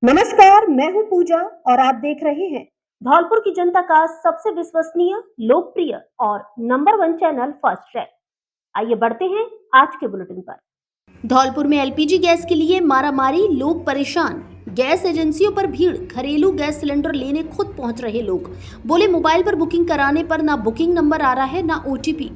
नमस्कार, मैं हूं पूजा और आप देख रहे हैं धौलपुर की जनता का सबसे विश्वसनीय, लोकप्रिय और नंबर 1 चैनल फर्स्ट ट्रैक। आइए बढ़ते हैं आज के बुलेटिन पर। धौलपुर में एलपीजी गैस के लिए मारामारी, लोग परेशान। गैस एजेंसियों पर भीड़, घरेलू गैस सिलेंडर लेने खुद पहुंच रहे लोग। बोले मोबाइल पर बुकिंग कराने पर ना बुकिंग नंबर आ रहा है ना ओटीपी।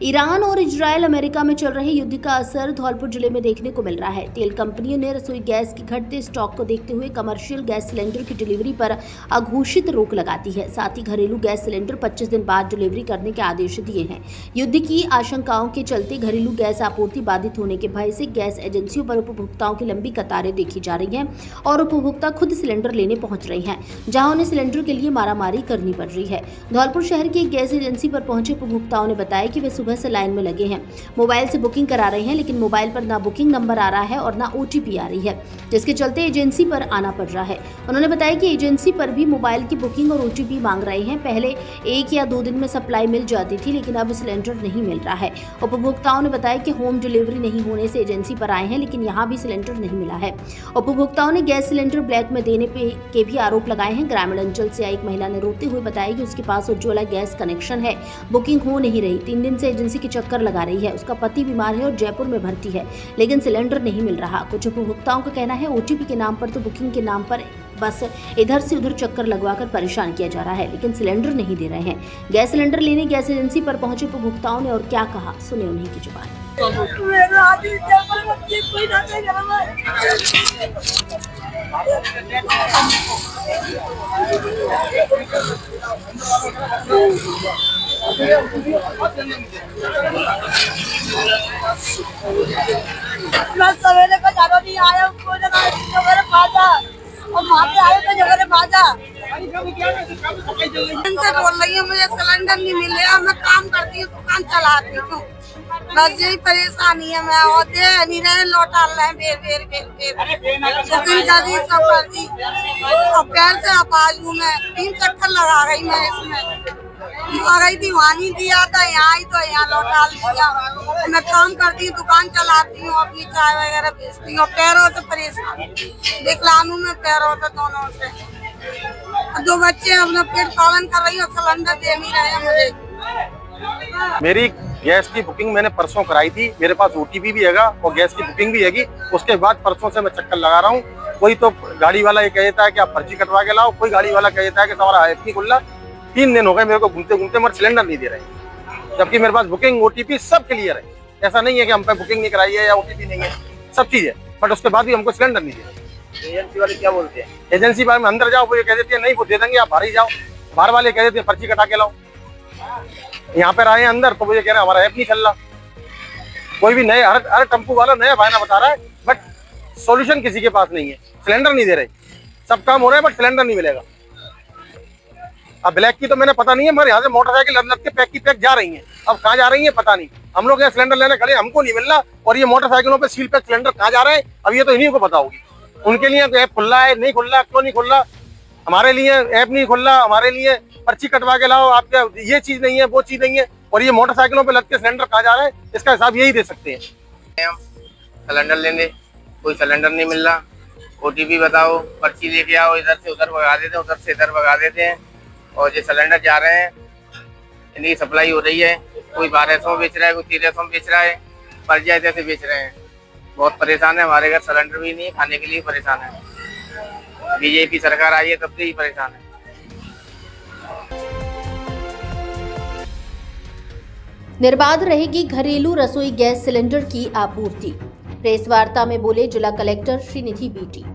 ईरान और इजराइल अमेरिका में चल रहे युद्ध का असर धौलपुर जिले में देखने को मिल रहा है। तेल कंपनियों ने रसोई गैस के घटते स्टॉक को देखते हुए कमर्शियल गैस सिलेंडर की डिलीवरी पर अघोषित रोक लगा दी है। साथ ही घरेलू गैस सिलेंडर 25 दिन बाद डिलीवरी करने के आदेश दिए हैं। युद्ध की आशंकाओं के चलते घरेलू गैस आपूर्ति बाधित होने के भय से गैस एजेंसियों पर उपभोक्ताओं की लंबी कतारें देखी जा रही हैं और उपभोक्ता खुद सिलेंडर लेने पहुंच रहे हैं, जहां उन्हें सिलेंडर के लिए मारामारी करनी पड़ रही है। धौलपुर शहर की एक गैस एजेंसी पर पहुंचे उपभोक्ताओं ने बताया कि वे सुबह से लाइन में लगे हैं, मोबाइल से बुकिंग करा रहे हैं, लेकिन मोबाइल पर ना बुकिंग नंबर आ रहा है और ना ओटीपी आ रही है, जिसके चलते एजेंसी पर आना पड़ रहा है। उन्होंने बताया कि एजेंसी पर भी मोबाइल की बुकिंग और ओटीपी मांग रहे हैं। पहले 1 या 2 दिन में सप्लाई मिल जाती थी, लेकिन अब सिलेंडर नहीं मिल रहा है। उपभोक्ताओं ने बताया कि होम डिलीवरी नहीं होने से एजेंसी पर आए हैं, लेकिन यहाँ भी सिलेंडर नहीं मिला है। उपभोक्ताओं ने गैस सिलेंडर ब्लैक में देने के भी आरोप लगाए हैं। ग्रामीण अंचल से आई एक महिला ने रोते हुए बताया कि उसके पास उज्ज्वला गैस कनेक्शन है, बुकिंग हो नहीं रही, 3 दिन से एजेंसी के चक्कर लगा रही है। उसका पति बीमार है और जयपुर में भर्ती है, लेकिन सिलेंडर नहीं मिल रहा। कुछ उपभोक्ताओं का कहना है ओटीपी के नाम पर तो बुकिंग के नाम पर बस इधर से उधर चक्कर लगवाकर परेशान किया जा रहा है, लेकिन सिलेंडर नहीं दे रहे हैं। गैस सिलेंडर लेने गैस एजेंसी पर पहुंचे उपभोक्ताओं ने और क्या कहा, सुने उन्हीं की जुबान। मैं सवेरे का जानो नहीं आया, उसको जगह भाजा और वहाँ पे आए तो जगह भाजा। इनसे बोल रही हूँ मुझे सिलेंडर नहीं मिल रहा, मैं काम करती हूँ, दुकान चलाती हूँ, बस यही परेशानी है। मैं और दे नहीं रहे, लौटा रहे बेर सब कर दी और पैर से आपाज हूँ मैं। 3 चक्कर लगा गई मैं इसमें, आ गई थी वहाँ नहीं दिया था, यहाँ आई तो यहाँ लौटा लिया। मैं काम करती हूँ, दुकान चलाती हूँ, अपनी चाय वगैरह बेचती हूँ। पैरों से परेशान, विकलांग में पैरों से, दोनों से। 2 बच्चे अपना पेट पालन कर रही हूँ, सिलेंडर दे नहीं रहे हैं मुझे। मेरी गैस की बुकिंग मैंने परसों कराई थी, मेरे पास ओटीपी भी हैगा और गैस की बुकिंग भी हैगी। उसके बाद परसों से मैं चक्कर लगा रहा हूँ। कोई तो गाड़ी वाला ये कहता है कि आप पर्ची कटवा के लाओ, कोई गाड़ी वाला कहता है कि हमारा ऐप नहीं खुल रहा। 3 दिन हो गए मेरे को घूमते घूमते, मगर सिलेंडर नहीं दे रहे, जबकि मेरे पास बुकिंग ओटीपी सब क्लियर है। ऐसा नहीं है कि हम पे बुकिंग नहीं कराई है या ओटीपी नहीं है, सब चीज है, बट उसके बाद भी हमको सिलेंडर नहीं दे रहे। एजेंसी वाले क्या बोलते हैं? एजेंसी वाले में अंदर जाओ, वो ये कह देते हैं नहीं वो दे देंगे, आप बाहर ही जाओ। बाहर वाले कह देते हैं पर्ची कटा के लाओ। यहाँ पे आए अंदर तो मुझे कह रहे हैं हमारा ऐप नहीं चल रहा। कोई भी नए हर टेम्पू वाला नया बहाना बता रहा है, बट सॉल्यूशन किसी के पास नहीं है। सिलेंडर नहीं दे रहे, सब काम हो रहा है बट सिलेंडर नहीं मिलेगा। अब ब्लैक की तो मैंने पता नहीं है, मगर यहाँ से मोटरसाइकिल लद के पैक की पैक जा रही है। अब कहाँ जा रही है पता नहीं। हम लोग यहाँ सिलेंडर लेने खड़े, हमको नहीं मिल रहा, और ये मोटरसाइकिलों पे सील पैक सिलेंडर कहाँ जा रहे हैं, अब ये तो इन्हीं को पता होगी। उनके लिए ऐप खुल रहा है, नहीं खुल रहा, क्यों नहीं खुल रहा? हमारे लिए ऐप नहीं खुल रहा, हमारे लिए पर्ची कटवा के लाओ, आपके ये चीज नहीं है, वो चीज नहीं है, और ये मोटरसाइकिलों पे लग के सिलेंडर कहाँ जा रहे हैं, इसका हिसाब यही दे सकते हैं। सिलेंडर लेने कोई सिलेंडर नहीं मिल रहा, ओटीपी बताओ, पर्ची लेके आओ, इधर से उधर भगा देते हैं, उधर से इधर भगा देते हैं। और जो सिलेंडर जा रहे हैं इनकी सप्लाई हो रही है, कोई 1200 बेच रहा है, कोई 1300 बेच रहा है, पर्चियाँ ऐसे बेच रहे हैं। बहुत परेशान है, हमारे घर सिलेंडर भी नहीं है, खाने के लिए परेशान है। बीजेपी सरकार आई है तब से ही परेशान है। निर्बाध रहेगी घरेलू रसोई गैस सिलेंडर की आपूर्ति। प्रेस वार्ता में बोले जिला कलेक्टर श्रीनिधि बीटी।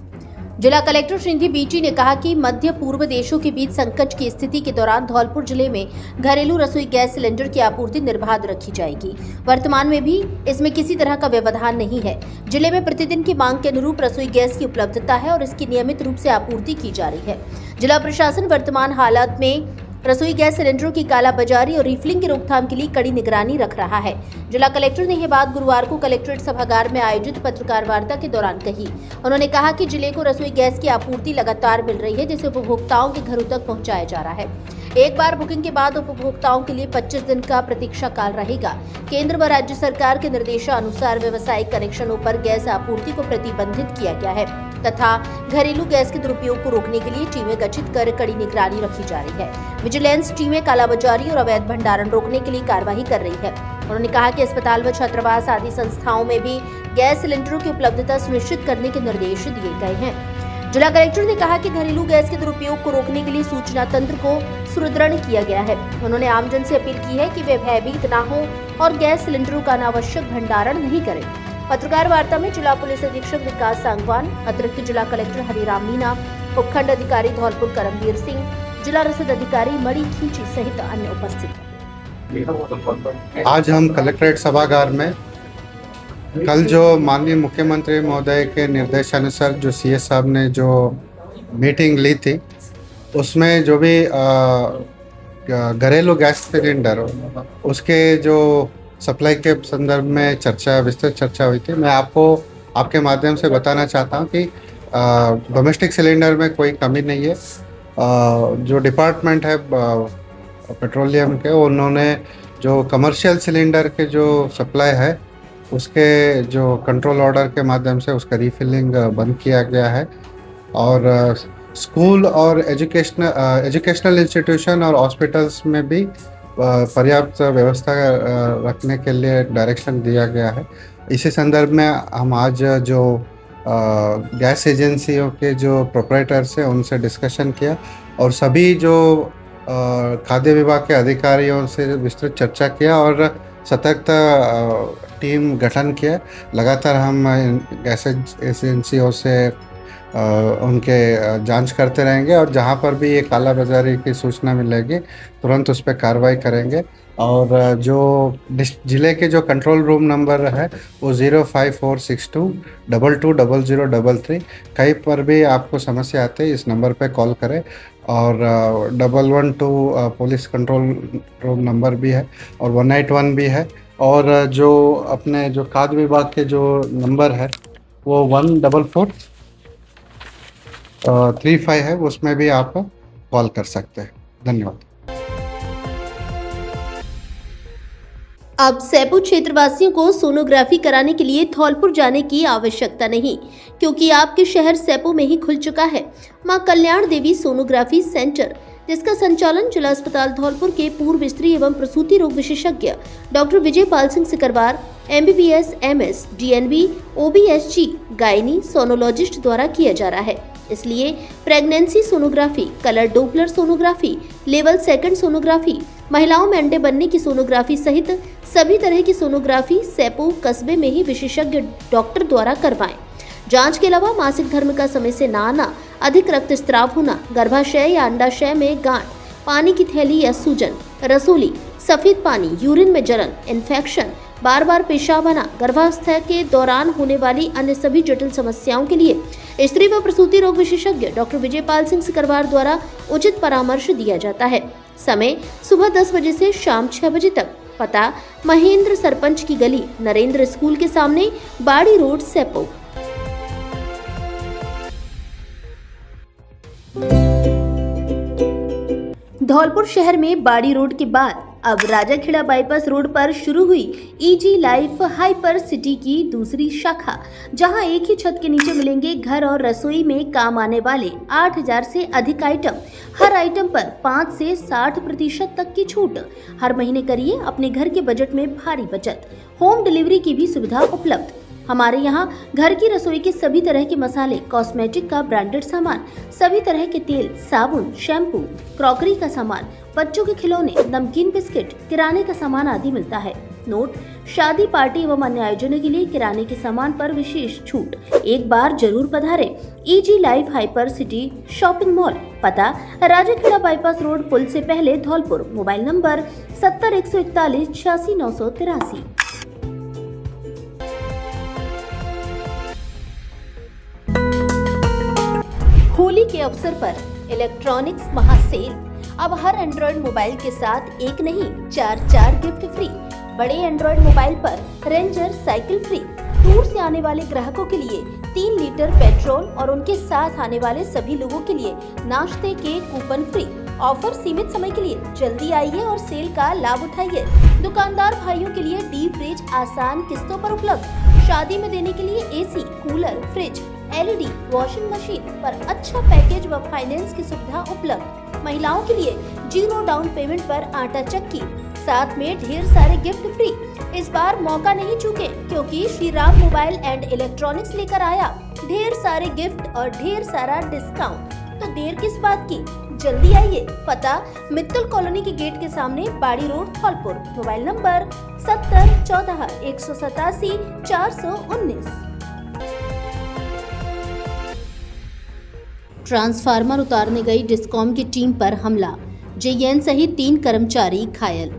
जिला कलेक्टर श्रीनिधि बीटी ने कहा कि मध्य पूर्व देशों के बीच संकट की स्थिति के दौरान धौलपुर जिले में घरेलू रसोई गैस सिलेंडर की आपूर्ति निर्बाध रखी जाएगी। वर्तमान में भी इसमें किसी तरह का व्यवधान नहीं है। जिले में प्रतिदिन की मांग के अनुरूप रसोई गैस की उपलब्धता है और इसकी नियमित रूप से आपूर्ति की जा रही है। जिला प्रशासन वर्तमान हालात में रसोई गैस सिलेंडरों की कालाबाजारी और रिफिलिंग की रोकथाम के लिए कड़ी निगरानी रख रहा है। जिला कलेक्टर ने यह बात गुरुवार को कलेक्ट्रेट सभागार में आयोजित पत्रकार वार्ता के दौरान कही। उन्होंने कहा कि जिले को रसोई गैस की आपूर्ति लगातार मिल रही है, जिसे उपभोक्ताओं के घरों तक पहुंचाया जा रहा है। एक बार बुकिंग के बाद उपभोक्ताओं के लिए 25 दिन का प्रतीक्षा काल रहेगा। केंद्र व राज्य सरकार के निर्देशानुसार व्यावसायिक कनेक्शनों पर गैस आपूर्ति को प्रतिबंधित किया गया है। तथा घरेलू गैस के दुरुपयोग को रोकने के लिए टीमें गठित कर कड़ी निगरानी रखी जा रही है। विजिलेंस टीमें कालाबाजारी और अवैध भंडारण रोकने के लिए कार्रवाई कर रही है। उन्होंने कहा कि अस्पताल व छात्रावास आदि संस्थाओं में भी गैस सिलेंडरों की उपलब्धता सुनिश्चित करने के निर्देश दिए गए हैं। जिला कलेक्टर ने कहा कि घरेलू गैस के दुरुपयोग को रोकने के लिए सूचना तंत्र को सुदृढ़ किया गया है। उन्होंने आमजन से अपील की है कि वे भयभीत न हो और गैस सिलेंडरों का अनावश्यक भंडारण नहीं करें। पत्रकार वार्ता में जिला पुलिस अधीक्षक विकास सांगवान, अतिरिक्त जिला कलेक्टर हरिराम मीना, उपखंड अधिकारी धौलपुर करमवीर सिंह, जिला रसद अधिकारी मणि खींची सहित अन्य उपस्थित हैं। आज हम कलेक्ट्रेट सभागार में कल जो माननीय मुख्यमंत्री महोदय के निर्देशानुसार जो सीएस साहब ने जो मीटिंग ली थी, उसमें जो भी घरेलू गैस सिलेंडर उसके जो सप्लाई के संदर्भ में विस्तृत चर्चा हुई थी। मैं आपको आपके माध्यम से बताना चाहता हूं कि डोमेस्टिक सिलेंडर में कोई कमी नहीं है। जो डिपार्टमेंट है पेट्रोलियम के, उन्होंने जो कमर्शियल सिलेंडर के जो सप्लाई है उसके जो कंट्रोल ऑर्डर के माध्यम से उसका रीफिलिंग बंद किया गया है। और स्कूल और एजुकेशनल इंस्टीट्यूशन और हॉस्पिटल्स में भी पर्याप्त व्यवस्था रखने के लिए डायरेक्शन दिया गया है। इसी संदर्भ में हम आज जो गैस एजेंसियों के जो प्रोपराइटर्स हैं उनसे डिस्कशन किया और सभी जो खाद्य विभाग के अधिकारियों से विस्तृत चर्चा किया और सतर्कता टीम गठन किया। लगातार हम गैस एजेंसियों से उनके जांच करते रहेंगे और जहां पर भी ये कालाबाजारी की सूचना मिलेगी तुरंत उस पर कार्रवाई करेंगे। और जो जिले के जो कंट्रोल रूम नंबर है वो 05462 220033। कहीं पर भी आपको समस्या आती है इस नंबर पे कॉल करें। और 112 पुलिस कंट्रोल रूम नंबर भी है और 181 भी है। और जो अपने जो खाद्य विभाग के जो नंबर है वो 14435 है, उसमें भी आप कॉल कर सकते हैं। धन्यवाद। अब सैपू क्षेत्रवासियों को सोनोग्राफी कराने के लिए धौलपुर जाने की आवश्यकता नहीं, क्योंकि आपके शहर सैपू में ही खुल चुका है मां कल्याण देवी सोनोग्राफी सेंटर, जिसका संचालन जिला अस्पताल धौलपुर के पूर्व स्त्री एवं प्रसूति रोग विशेषज्ञ doctor Vijay Pal Singh Sikarwar, MBBS, MS, DNB, OBSG, gynae sonologist द्वारा किया जा रहा है। इसलिए pregnancy sonography, colour Doppler sonography, level 2 sonography, महिलाओं में अंडे बनने की सोनोग्राफी सहित सभी तरह की सोनोग्राफी सैपू कस्बे में ही विशेषज्ञ डॉक्टर द्वारा करवाएं। जांच के अलावा मासिक धर्म का समय से न आना, अधिक रक्तस्राव होना, गर्भाशय या अंडाशय में गांठ, पानी की थैली या सूजन, रसोली, सफेद पानी, यूरिन में जलन, इन्फेक्शन, बार बार पेशाब आना, गर्भावस्था के दौरान होने वाली अन्य सभी जटिल समस्याओं के लिए स्त्री व प्रसूति रोग विशेषज्ञ डॉक्टर विजय पाल सिंह सिकरवार द्वारा उचित परामर्श दिया जाता है। समय सुबह 10 बजे से शाम 6 बजे तक। पता महेंद्र सरपंच की गली, नरेंद्र स्कूल के सामने, बाड़ी रोड, सैपू। धौलपुर शहर में बाड़ी रोड के बाद अब राजाखेड़ा बाईपास रोड पर शुरू हुई EG लाइफ हाइपर सिटी की दूसरी शाखा, जहां एक ही छत के नीचे मिलेंगे घर और रसोई में काम आने वाले 8000 से अधिक आइटम। हर आइटम पर 5 से 60% तक की छूट। हर महीने करिए अपने घर के बजट में भारी बचत। होम डिलीवरी की भी सुविधा उपलब्ध। हमारे यहाँ घर की रसोई के सभी तरह के मसाले, कॉस्मेटिक का ब्रांडेड सामान, सभी तरह के तेल, साबुन, शैम्पू, क्रॉकरी का सामान, बच्चों के खिलौने, नमकीन, बिस्किट, किराने का सामान आदि मिलता है। नोट: शादी, पार्टी एवं अन्य आयोजनों के लिए किराने के सामान पर विशेष छूट। एक बार जरूर पधारें EG life hyper city shopping mall. पता: राजाखेड़ा बाईपास रोड, पुल से पहले, धौलपुर। Mobile number 70 141 86 983। होली के अवसर पर इलेक्ट्रॉनिक्स महासेल। अब हर एंड्रॉइड मोबाइल के साथ एक नहीं 4 गिफ्ट फ्री। बड़े एंड्रॉइड मोबाइल पर रेंजर साइकिल फ्री। दूर से आने वाले ग्राहकों के लिए 3 लीटर पेट्रोल और उनके साथ आने वाले सभी लोगों के लिए नाश्ते के कूपन फ्री। ऑफर सीमित समय के लिए। जल्दी आइए और सेल का लाभ उठाइए। दुकानदार भाइयों के लिए डीप फ्रिज आसान किस्तों पर उपलब्ध। शादी में देने के लिए AC, cooler, fridge, LED washing machine पर अच्छा पैकेज व फाइनेंस की सुविधा उपलब्ध। महिलाओं के लिए 0 डाउन पेमेंट पर आटा चक्की, साथ में ढेर सारे गिफ्ट फ्री। इस बार मौका नहीं चूके क्योंकि Shri Ram mobile and electronics लेकर आया ढेर सारे गिफ्ट और ढेर सारा डिस्काउंट। तो देर किस बात की, जल्दी आइए। पता मित्तल कॉलोनी के गेट के सामने, बाड़ी road, Dholpur. Mobile number 70 14 187 419। Transformer उतारने गई डिस्कॉम की टीम पर हमला, जेएन सहित 3 कर्मचारी घायल।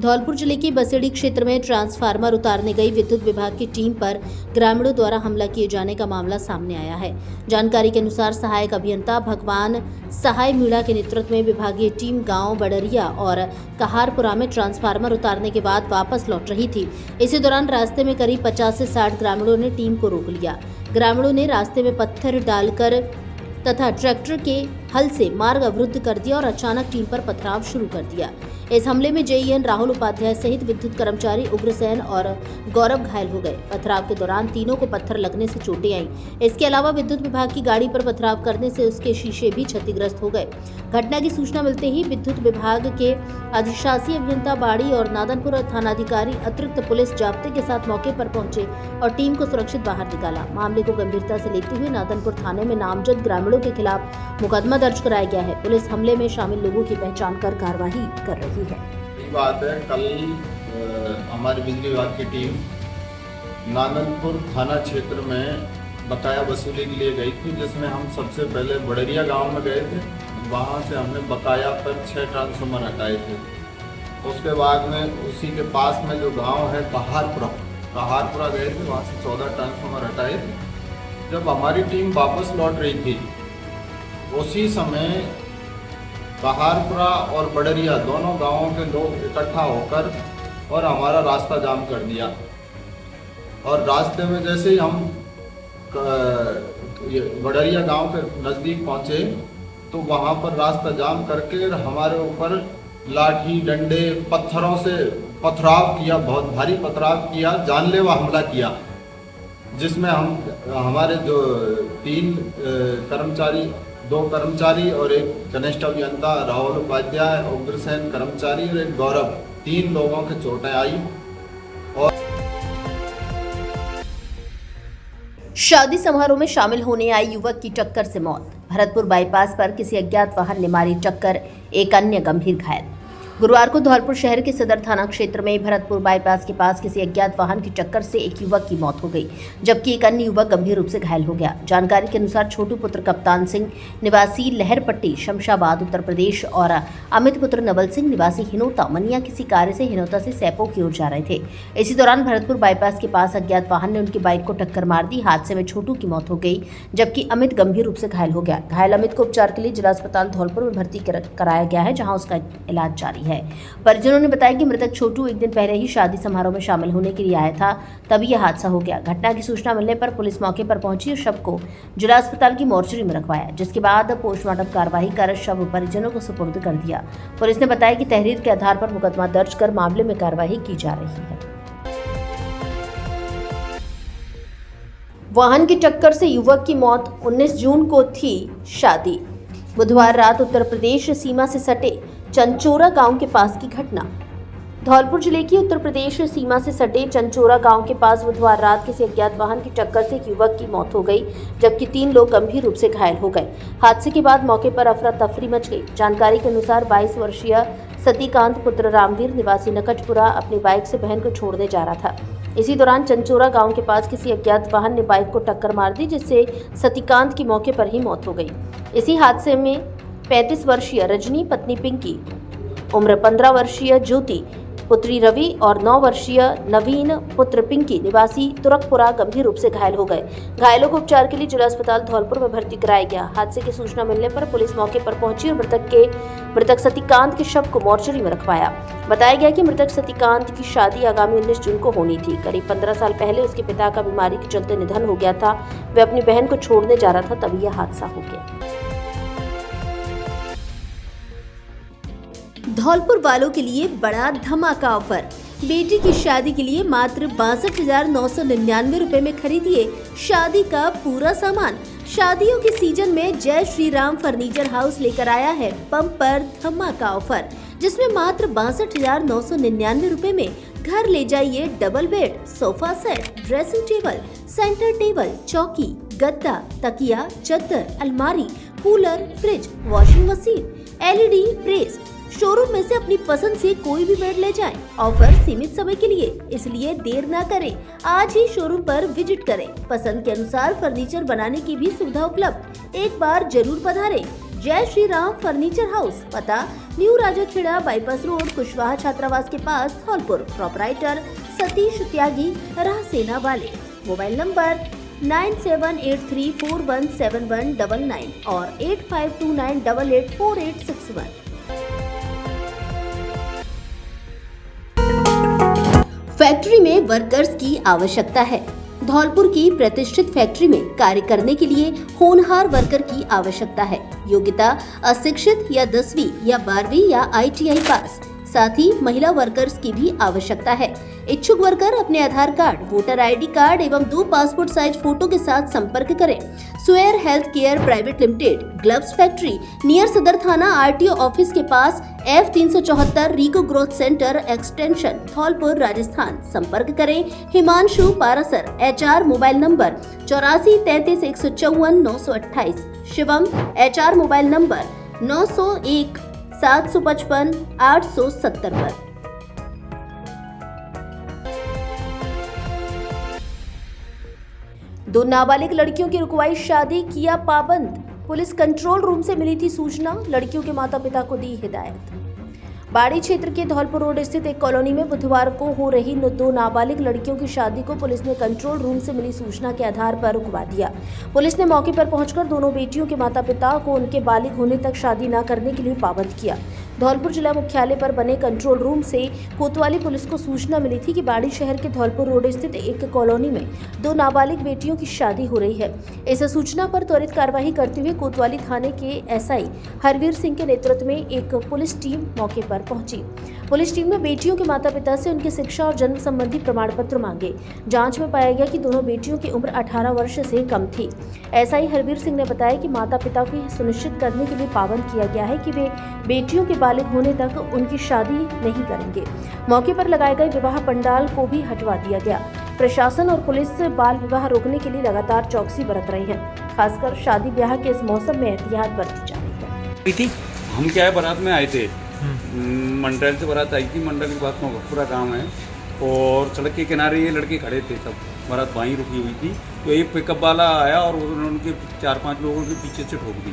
धौलपुर जिले के बसेड़ी क्षेत्र में ट्रांसफार्मर उतारने गई विद्युत विभाग की टीम पर ग्रामीणों द्वारा हमला किए जाने का मामला सामने आया है। जानकारी के अनुसार सहायक अभियंता भगवान सहाय मीणा के नेतृत्व में विभागीय टीम गांव बडरिया और कहारपुरा में ट्रांसफार्मर उतारने के बाद वापस लौट रही थी। इसी दौरान रास्ते में करीब 50 से 60 ग्रामीणों ने टीम को रोक लिया। ग्रामीणों ने रास्ते में पत्थर डालकर तथा ट्रैक्टर के हल से मार्ग अवरुद्ध कर दिया और अचानक टीम पर पथराव शुरू कर दिया। इस हमले में जेईएन राहुल उपाध्याय सहित विद्युत कर्मचारी उग्रसेन और गौरव घायल हो गए। पथराव के दौरान तीनों को पत्थर लगने से चोटें आईं। इसके अलावा विद्युत विभाग की गाड़ी पर पथराव करने से उसके शीशे भी क्षतिग्रस्त हो गए। घटना की सूचना मिलते ही विद्युत विभाग के अधिशासी अभियंता बाड़ी और नादनपुर थानाधिकारी अतिरिक्त पुलिस जाब्ते के साथ मौके पर पहुंचे और टीम को सुरक्षित बाहर निकाला। मामले को गंभीरता से लेते हुए नादनपुर थाने में नामजद ग्रामीणों के खिलाफ मुकदमा दर्ज कराया गया है। पुलिस हमले में शामिल लोगों की पहचान कर कार्रवाई कर रही है। बात है, कल हमारी बिजली विभाग की टीम नादनपुर थाना क्षेत्र में बकाया वसूली के लिए गई थी, जिसमें हम सबसे पहले बडरिया गांव में गए थे। वहां से हमने बकाया पर 6 ट्रांसफार्मर हटाए थे। उसके बाद में उसी के पास में जो गांव है कहारपुरा गए थे, वहां से 14 ट्रांसफार्मर हटाए थे। जब हमारी टीम वापस लौट रही थी, उसी समय कहारपुरा और बडरिया दोनों गांवों के लोग इकट्ठा होकर और हमारा रास्ता जाम कर दिया। और रास्ते में जैसे ही हम बडरिया गांव के नज़दीक पहुंचे तो वहां पर रास्ता जाम करके हमारे ऊपर लाठी डंडे पत्थरों से पथराव किया, बहुत भारी पथराव किया, जानलेवा हमला किया, जिसमें हमारे जो 3 कर्मचारी, 2 कर्मचारी और एक कनिष्ठ अभियंता राहुल उपाध्याय, उग्रसेन कर्मचारी और एक गौरव, 3 लोगों के चोटें आई। और शादी समारोह में शामिल होने आई युवक की टक्कर से मौत। भरतपुर बाईपास पर किसी अज्ञात वाहन ने मारी टक्कर, एक अन्य गंभीर घायल। गुरुवार को धौलपुर शहर के सदर थाना क्षेत्र में भरतपुर बाईपास के पास किसी अज्ञात वाहन की टक्कर से एक युवक की मौत हो गई, जबकि एक अन्य युवक गंभीर रूप से घायल हो गया। जानकारी के अनुसार छोटू पुत्र कप्तान सिंह निवासी लहरपट्टी शमशाबाद उत्तर प्रदेश और अमित पुत्र नवल सिंह निवासी हिनोता मनिया किसी कार्य से हिनोता से सैपो की ओर जा रहे थे। इसी दौरान भरतपुर बाईपास के पास अज्ञात वाहन ने उनकी बाइक को टक्कर मार दी। हादसे में छोटू की मौत हो गई, जबकि अमित गंभीर रूप से घायल हो गया। घायल अमित को उपचार के लिए जिला अस्पताल धौलपुर में भर्ती कराया गया है, जहां उसका इलाज जारी है। परिजनों ने बताया कि मृतक छोटू एक दिन पहले ही शादी समारोह में शामिल होने के लिए आया था, तभी यह हादसा हो गया। घटना की सूचना मिलने पर पुलिस मौके पर पहुंची और शव को जिला अस्पताल की मोर्चरी में रखवाया, जिसके बाद पोस्टमार्टम कार्रवाई कर शव परिजनों को सुपुर्द कर दिया। पुलिस ने बताया कि तहरीर के आधार पर मुकदमा दर्ज कर मामले में कार्रवाई की जा रही है। वाहन की टक्कर से युवक की मौत। 19 जून को थी शादी। बुधवार रात उत्तर प्रदेश सीमा से सटे चंचोरा गांव के पास की घटना। धौलपुर जिले की उत्तर प्रदेश सीमा से सटे चंचोरा गांव के पास बुधवार रात किसी अज्ञात वाहन की टक्कर से एक युवक की मौत हो गई, जबकि 3 लोग गंभीर रूप से घायल हो गए। हादसे के बाद मौके पर अफरा तफरी मच गई। जानकारी के अनुसार 22 वर्षीय सतीकांत पुत्र रामवीर निवासी नकचपुरा अपनी बाइक से बहन को छोड़ने जा रहा था। इसी दौरान चंचोरा गांव के पास किसी अज्ञात वाहन ने बाइक को टक्कर मार दी, जिससे सतीकांत की मौके पर ही मौत हो गई। इसी हादसे में 35 वर्षीय रजनी पत्नी पिंकी, उम्र 15 वर्षीय ज्योति पुत्री रवि और 9 वर्षीय नवीन पुत्र पिंकी निवासी तुरकपुरा गंभीर रूप से घायल हो गए। घायलों को उपचार के लिए जिला अस्पताल धौलपुर में भर्ती कराया गया। हादसे की सूचना मिलने पर पुलिस मौके पर पहुंची और मृतक सतीकांत के शव को मोर्चरी में रखवाया। बताया गया कि मृतक सतीकांत की शादी आगामी 19 जून को होनी थी। करीब 15 साल पहले उसके पिता का बीमारी के चलते निधन हो गया था। वे अपनी बहन को छोड़ने जा रहा था, तभी यह हादसा हो गया। धौलपुर वालों के लिए बड़ा धमाका ऑफर। बेटी की शादी के लिए मात्र 62,999 रुपए में खरीदिए शादी का पूरा सामान। शादियों के सीजन में जय श्री राम फर्नीचर हाउस लेकर आया है बम्पर धमाका ऑफर, जिसमें मात्र 62,999 रुपए में घर ले जाइए double bed, sofa set, dressing table, centre table, चौकी, गद्दा, तकिया, चद्दर, अलमारी, cooler, fridge, washing machine, LED press. Showroom में से अपनी पसंद से कोई भी बेड ले जाएं। ऑफर सीमित समय के लिए, इसलिए देर ना करें, आज ही शोरूम पर विजिट करें। पसंद के अनुसार फर्नीचर बनाने की भी सुविधा उपलब्ध, एक बार जरूर पधारें। जय श्री राम फर्नीचर हाउस, पता new Rajakhera bypass road, Kushwaha छात्रावास के पास, धौलपुर। प्रोपराइटर सतीश त्यागी, राह सेना वाले। मोबाइल नंबर 9783417199 और 8529884861। फैक्ट्री में वर्कर्स की आवश्यकता है। धौलपुर की प्रतिष्ठित फैक्ट्री में कार्य करने के लिए होनहार वर्कर की आवश्यकता है। योग्यता अशिक्षित या 10वीं या 12वीं या ITI पास। साथ ही महिला वर्कर्स की भी आवश्यकता है। इच्छुक वर्कर अपने Aadhaar card, voter ID card एवं 2 पासपोर्ट साइज फोटो के साथ संपर्क करें। स्वेयर health care private limited, gloves factory, near सदर थाना, RTO ऑफिस के पास, F374 RIICO growth centre extension, Dholpur, Rajasthan. संपर्क करें Himanshu Parashar, HR mobile number 8433154928। Shivam, HR mobile number 901-755-870 पर। दो नाबालिग लड़कियों की रुकवाई शादी किया पाबंद। पुलिस कंट्रोल रूम से मिली थी सूचना, लड़कियों के माता पिता को दी हिदायत। बाड़ी क्षेत्र के धौलपुर रोड स्थित एक कॉलोनी में बुधवार को हो रही 2 नाबालिग लड़कियों की शादी को पुलिस ने कंट्रोल रूम से मिली सूचना के आधार पर रुकवा दिया। पुलिस ने मौके पर पहुंचकर दोनों बेटियों के माता पिता को उनके बालिग होने तक शादी न करने के लिए पाबंद किया। धौलपुर जिला मुख्यालय पर बने कंट्रोल रूम से कोतवाली पुलिस को सूचना मिली थी कि बाड़ी शहर के धौलपुर रोड स्थित एक कॉलोनी में 2 नाबालिग बेटियों की शादी हो रही है। इस सूचना पर त्वरित कार्रवाई करते हुए कोतवाली थाने के SI हरवीर सिंह के नेतृत्व में एक पुलिस टीम मौके पर पहुंची। पुलिस टीम ने बेटियों के माता पिता से उनके शिक्षा और जन्म संबंधी प्रमाण पत्र मांगे। जांच में पाया गया कि दोनों बेटियों की उम्र 18 वर्ष से कम थी। SI हरवीर सिंह ने बताया कि माता पिता को यह सुनिश्चित करने के लिए पाबंद किया गया है कि वे बेटियों के बालिग होने तक उनकी शादी नहीं करेंगे। मौके पर लगाए गए विवाह पंडाल को भी हटवा दिया गया। प्रशासन और पुलिस बाल विवाह रोकने के लिए लगातार चौकसी बरत रही है। खासकर शादी ब्याह के इस मौसम में एहतियात बरती जा रही है। हम क्या है, बारात में आए थे, मंडल से बारात आई थी। मंडल के पास पूरा गांव है और सड़क के किनारे ये लड़के खड़े थे, सब बारात वहीं रुकी हुई थी। तो एक पिकअप वाला आया और उन्होंने उनके 4-5 लोगों के पीछे से ठोक दी।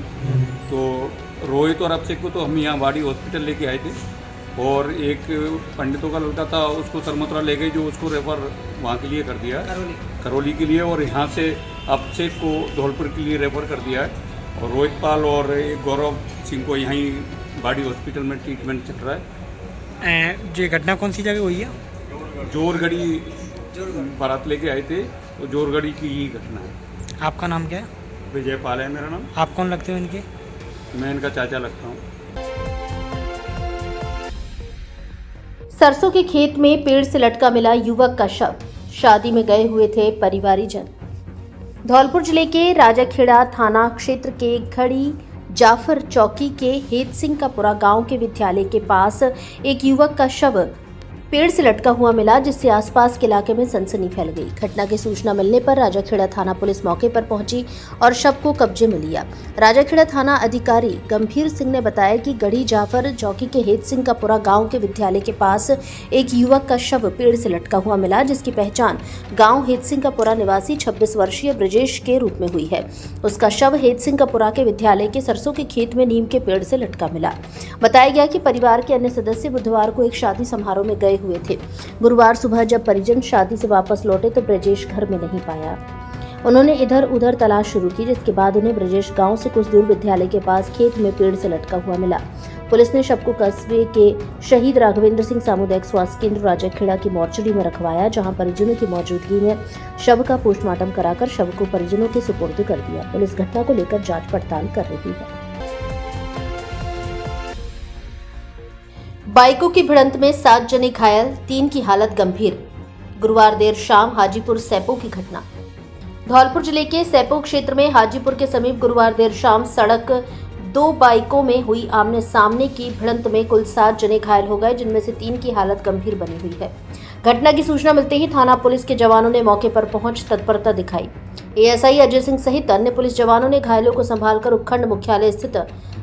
तो रोहित और अभिषेक को तो हम यहाँ बाड़ी हॉस्पिटल लेके आए थे और एक पंडितों का लड़का था, उसको सरमथुरा ले गए, जो उसको रेफर वहाँ के लिए कर दिया, करौली के लिए, और यहाँ से अभिषेक को धौलपुर के लिए रेफर कर दिया है। और रोहित पाल और एक गौरव सिंह को यहीं बाड़ी हॉस्पिटल में ट्रीटमेंट चल रहा है। ये घटना कौन सी जगह हुई है? जोरगढ़ी बारात लेके आए थे, तो जोरगढ़ी की ही घटना है। आपका नाम क्या है? विजय पाल है मेरा नाम। आप कौन लगते हो इनके? मैं इनका चाचा लगता हूँ। सरसों के खेत में पेड़ से लटका मिला युवक का शव। शादी में गए हुए थे परिवारीजन। धौलपुर जिले के राजाखेड़ा थाना क्षेत्र के घड़ी जाफर चौकी के हेत सिंह का पुरा गांव के विद्यालय के पास एक युवक का शव पेड़ से लटका हुआ मिला, जिससे आसपास के इलाके में सनसनी फैल गई। घटना की सूचना मिलने पर राजाखेड़ा थाना पुलिस मौके पर पहुंची और शव को कब्जे में लिया। राजाखेड़ा थाना अधिकारी गंभीर सिंह ने बताया कि गढ़ी जाफर चौकी के हेत सिंह का पुरा गांव के विद्यालय के पास एक युवक का शव पेड़ से लटका हुआ मिला, जिसकी पहचान गांव हेत सिंह का पुरा निवासी 26 वर्षीय ब्रजेश के रूप में हुई है। उसका शव हेत सिंह का पुरा के विद्यालय के सरसों के खेत में नीम के पेड़ से लटका मिला। बताया गया कि परिवार के अन्य सदस्य बुधवार को एक शादी समारोह में गए हुए थे। गुरुवार सुबह जब परिजन शादी से वापस लौटे तो ब्रजेश घर में नहीं पाया। उन्होंने इधर उधर तलाश शुरू की, जिसके बाद उन्हें ब्रजेश गांव से कुछ दूर विद्यालय के पास खेत में पेड़ से लटका हुआ मिला। पुलिस ने शव को कस्बे के शहीद राघवेंद्र सिंह सामुदायिक स्वास्थ्य केंद्र राजाखेड़ा की मोर्चरी में रखवाया, जहां परिजनों की मौजूदगी में शव का पोस्टमार्टम कराकर शव को परिजनों के सुपुर्द कर दिया। पुलिस घटना को लेकर जांच पड़ताल कर रही है। बाइकों की भिड़ंत में 7 जने घायल, 3 की हालत गंभीर। गुरुवार देर शाम हाजीपुर सैपो की घटना। धौलपुर जिले के सैपो क्षेत्र में हाजीपुर के समीप गुरुवार देर शाम सड़क 2 बाइकों में हुई आमने सामने की भिड़ंत में कुल 7 जने घायल हो गए, जिनमें से 3 की हालत गंभीर बनी हुई है। घटना की सूचना मिलते ही थाना पुलिस के जवानों ने मौके पर पहुंच तत्परता दिखाई। एएसआई अजय सिंह सहित अन्य पुलिस जवानों ने घायलों को संभालकर उपखंड मुख्यालय स्थित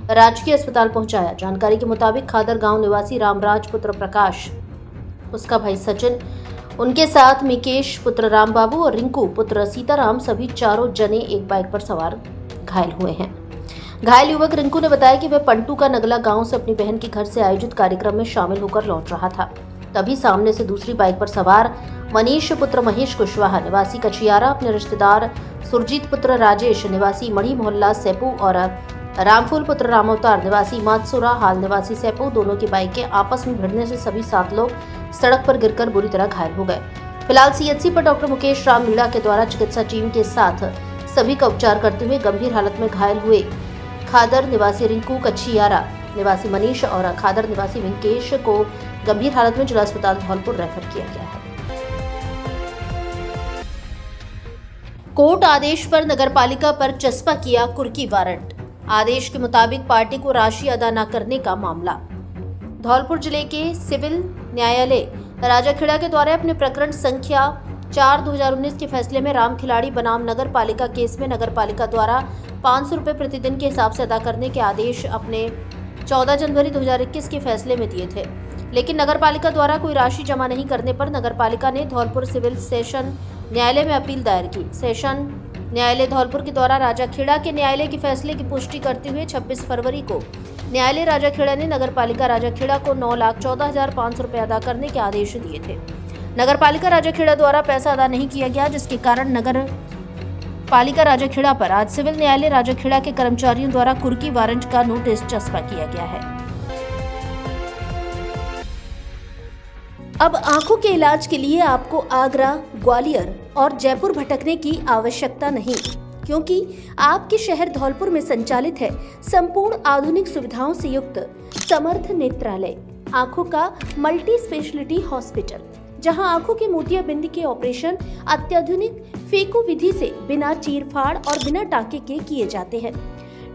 राजकीय अस्पताल पहुंचाया। जानकारी के मुताबिक खादर गांव निवासी रामराज पुत्र प्रकाश, उसका भाई सचिन, उनके साथ मिकेश पुत्र रामबाबू और रिंकू पुत्र सीताराम सभी चारों जने एक बाइक पर सवार घायल हुए हैं। घायल युवक रिंकू ने बताया कि वह पंटू का नगला गांव से अपनी बहन के घर से आयोजित कार्यक्रम में शामिल होकर लौट रहा था। तभी सामने से दूसरी बाइक पर सवार मनीष पुत्र महेश कुशवाहा निवासी कचियारा, अपने रिश्तेदार सुरजीत पुत्र राजेश निवासी मढ़ी मोहल्ला सैपू और रामफूल पुत्र रामअवतार निवासी मातसुरा हाल निवासी सैपू, दोनों की बाइकें आपस में भिड़ने से सभी 7 लोग सड़क पर गिरकर बुरी तरह घायल हो गए। फिलहाल सीएचसी पर डॉक्टर मुकेश राम मीणा के द्वारा चिकित्सा टीम के साथ सभी का उपचार करते हुए गंभीर हालत में घायल हुए खादर निवासी रिंकू, कचियारा निवासी मनीष और खादर निवासी विंकेश को गंभीर हालत में जिला अस्पताल धौलपुर रेफर किया गया है। कोर्ट आदेश पर नगरपालिका पर चस्पा किया कुर्की वारंट। आदेश के मुताबिक पार्टी को राशि अदा न करने का मामला। धौलपुर जिले के सिविल न्यायालय राजाखेड़ा के द्वारा अपने प्रकरण संख्या 4/2019 के फैसले में राम खिलाड़ी बनाम नगर पालिका केस में नगर पालिका द्वारा 500 रुपये प्रतिदिन के हिसाब से अदा करने के आदेश अपने 14 जनवरी 2021 के फैसले में दिए थे, लेकिन नगर पालिका द्वारा कोई राशि जमा नहीं करने पर नगर पालिका ने धौलपुर सिविल सेशन न्यायालय में अपील दायर की। सेशन न्यायालय धौलपुर के द्वारा राजाखेड़ा के न्यायालय के फैसले की पुष्टि करते हुए 26 फरवरी को न्यायालय राजाखेड़ा ने नगर पालिका राजाखेड़ा को 9,14,500 रुपये अदा करने के आदेश दिए थे। नगर पालिका राजाखेड़ा द्वारा पैसा अदा नहीं किया गया, जिसके कारण नगर पालिका राजाखेड़ा पर आज सिविल न्यायालय राजाखेड़ा के कर्मचारियों द्वारा कुर्की वारंट का नोटिस चस्पा किया गया है। अब आंखों के इलाज के लिए आपको आगरा, ग्वालियर और जयपुर भटकने की आवश्यकता नहीं, क्योंकि आपके शहर धौलपुर में संचालित है संपूर्ण आधुनिक सुविधाओं से युक्त समर्थ नेत्रालय, आंखों का मल्टी स्पेशलिटी हॉस्पिटल, जहां आंखों के मोतियाबिंद के ऑपरेशन अत्याधुनिक फेको विधि से बिना चीरफाड़ और बिना टाँके के किए जाते हैं।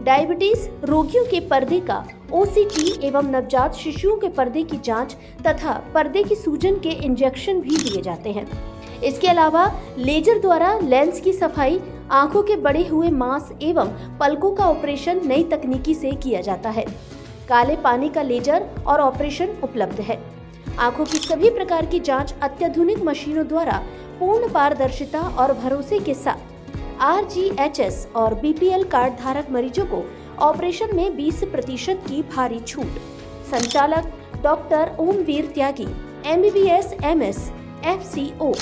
डायबिटीज रोगियों के पर्दे का ओसीटी एवं नवजात शिशुओं के पर्दे की जांच तथा पर्दे की सूजन के इंजेक्शन भी दिए जाते हैं। इसके अलावा लेजर द्वारा लेंस की सफाई, आंखों के बढ़े हुए मांस एवं पलकों का ऑपरेशन नई तकनीकी से किया जाता है। काले पानी का लेजर और ऑपरेशन उपलब्ध है। आंखों की सभी प्रकार की जांच अत्याधुनिक मशीनों द्वारा पूर्ण पारदर्शिता और भरोसे के साथ। RGHS और BPL कार्ड धारक मरीजों को ऑपरेशन में 20% की भारी छूट। संचालक डॉक्टर ओमवीर त्यागी, MBBS MS FCO,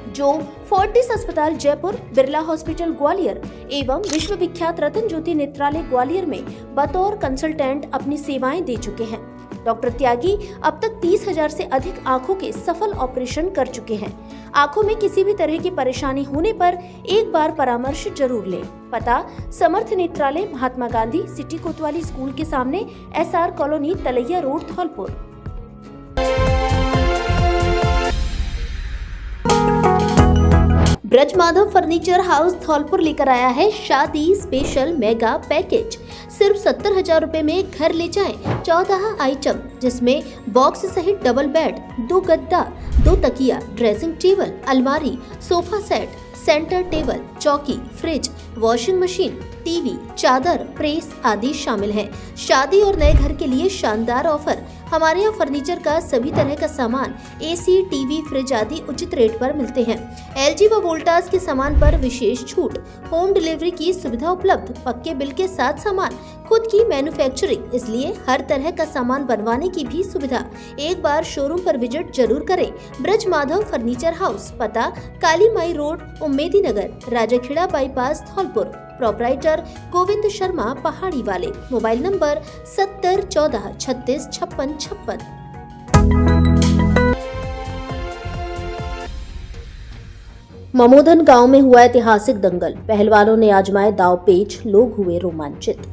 जो फोर्टिस अस्पताल जयपुर, बिरला हॉस्पिटल ग्वालियर एवं विश्व विख्यात रतन ज्योति नेत्रालय ग्वालियर में बतौर कंसल्टेंट अपनी सेवाएं दे चुके हैं। डॉक्टर त्यागी अब तक 30,000 से अधिक आंखों के सफल ऑपरेशन कर चुके हैं। आंखों में किसी भी तरह की परेशानी होने पर एक बार परामर्श जरूर लें। पता: समर्थ नेत्रालय, महात्मा गांधी सिटी कोतवाली स्कूल के सामने, SR colony, Talaiya road, Dholpur. Braj Madhav furniture house Dholpur लेकर आया है शादी स्पेशल मेगा पैकेज। सिर्फ 70,000 रुपए में घर ले जाएं 14 आइटम, जिसमें बॉक्स सहित डबल बेड, 2 गद्दा, 2 तकिया, ड्रेसिंग टेबल, अलमारी, सोफा सेट, सेंटर टेबल, चौकी, फ्रिज, वॉशिंग मशीन, टीवी, चादर, प्रेस आदि शामिल हैं। शादी और नए घर के लिए शानदार ऑफर। हमारे यहाँ फर्नीचर का सभी तरह का सामान, AC, टीवी, फ्रिज आदि उचित रेट पर मिलते हैं। LG व वोल्टास के सामान पर विशेष छूट, होम डिलीवरी की सुविधा उपलब्ध, पक्के बिल के साथ सामान, खुद की मैन्युफैक्चरिंग, इसलिए हर तरह का सामान बनवाने की भी सुविधा। एक बार शोरूम पर विजिट जरूर करें। ब्रज माधव फर्नीचर हाउस, पता: काली माई रोड, उम्मेदी नगर, राजाखेड़ा बाईपास, धौलपुर। प्रोपराइटर गोविंद शर्मा, पहाड़ी वाले। Mobile number 70 14 36 56 56। ममोदन गांव में हुआ ऐतिहासिक दंगल, पहलवानों ने आजमाए दाव पेच, लोग हुए रोमांचित।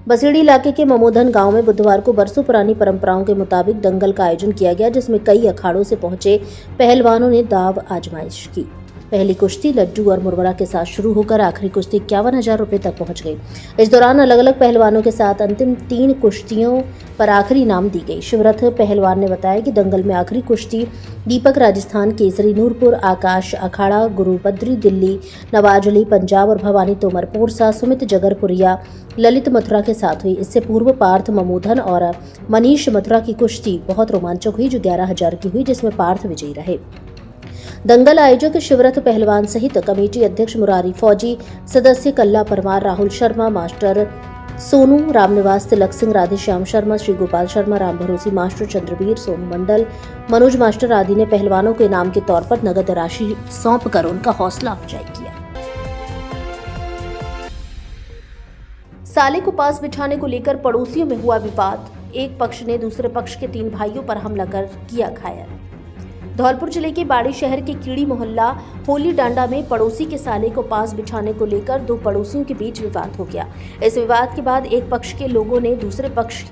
बसेड़ी इलाके के ममोधन गांव में बुधवार को बरसों पुरानी परंपराओं के मुताबिक दंगल का आयोजन किया गया, जिसमें कई अखाड़ों से पहुंचे पहलवानों ने दाव आजमाइश की। पहली कुश्ती लड्डू और मुरमुरा के साथ शुरू होकर आखिरी कुश्ती 51,000 रुपये तक पहुंच गई। इस दौरान अलग अलग पहलवानों के साथ अंतिम 3 कुश्तियों पर आखिरी इनाम दी गई। शिवरथ पहलवान ने बताया कि दंगल में आखिरी कुश्ती दीपक राजस्थान, केसरी नूरपुर, आकाश अखाड़ा, गुरु बद्री दिल्ली, नवाज अली पंजाब और भवानी तोमर पोरसा, सुमित जगरपुरिया ललित मथुरा के साथ हुई। इससे पूर्व पार्थ ममोधन और मनीष मथुरा की कुश्ती बहुत रोमांचक हुई, जो 11,000 की हुई, जिसमें पार्थ विजयी रहे। दंगल आयोजक शिवरथ पहलवान सहित कमेटी अध्यक्ष मुरारी फौजी, सदस्य कल्ला परमार, राहुल शर्मा, मास्टर सोनू, रामनिवास, तिलक सिंह, राधेश्याम शर्मा, श्री गोपाल शर्मा, राम भरोसी मास्टर, चंद्रवीर, सोनू मंडल, मनोज मास्टर आदि ने पहलवानों को इनाम के तौर पर नगद राशि सौंप कर उनका हौसला अफजाई किया। साले को पास बिछाने को लेकर पड़ोसियों में हुआ विवाद। एक पक्ष ने दूसरे पक्ष के 3 भाइयों पर हमला कर किया घायल। धौलपुर जिले के बाड़ी शहर के कीड़ी मोहल्ला होली डांडा में पड़ोसी के साले को पास बिछाने को लेकर 2 पड़ोसियों के बीच विवाद हो गया। इस विवाद के बाद एक पक्ष के लोगों ने दूसरे पक्ष